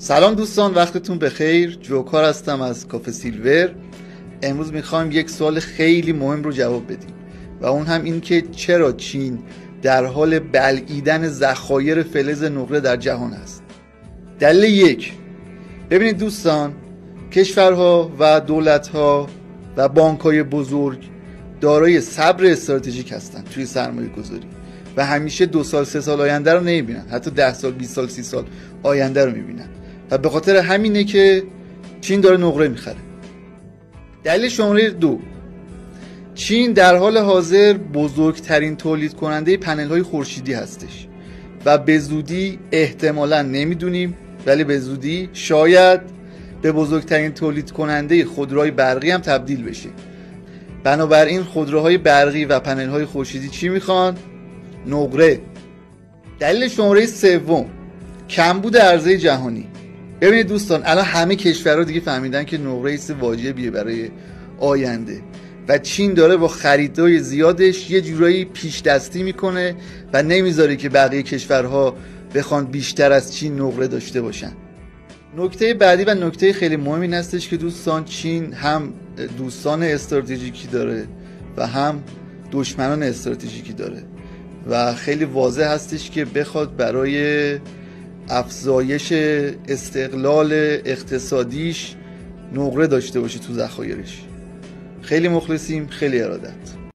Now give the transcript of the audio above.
سلام دوستان، وقتتون بخیر. جوکار هستم از کافه سیلور. امروز میخوایم یک سوال خیلی مهم رو جواب بدیم و اون هم این که چرا چین در حال بلعیدن ذخایر فلز نقره در جهان است. دلیل یک، ببینید دوستان، کشورها و دولتها و بانک‌های بزرگ دارای صبر استراتژیک هستند توی سرمایه گذاری و همیشه 2 سال 3 سال آینده رو نمیبینن، حتی 10 سال 20 سال 30 سال آینده رو میبینن و به خاطر همینه که چین داره نقره میخره. دلیل شماره 2، چین در حال حاضر بزرگترین تولید کننده پنل های خورشیدی هستش و به زودی، احتمالا نمیدونیم ولی به زودی شاید به بزرگترین تولید کننده خودروهای برقی هم تبدیل بشه. بنابراین خودروهای برقی و پنل های خورشیدی چی میخوان؟ نقره. دلیل شماره 3، کمبود عرضه جهانی. ببینید دوستان، الان همه کشورها دیگه فهمیدن که نقره ایست واجبیه برای آینده و چین داره با خریدای زیادش یه جورایی پیش دستی میکنه و نمیذاره که بقیه کشورها بخوان بیشتر از چین نقره داشته باشن. نکته بعدی و نکته خیلی مهم این هستش که دوستان، چین هم دوستان استراتژیکی داره و هم دشمنان استراتژیکی داره و خیلی واضح هستش که بخواد برای افزایش استقلال اقتصادیش نقره داشته باشه تو ذخایرش. خیلی مخلصیم، خیلی ارادت.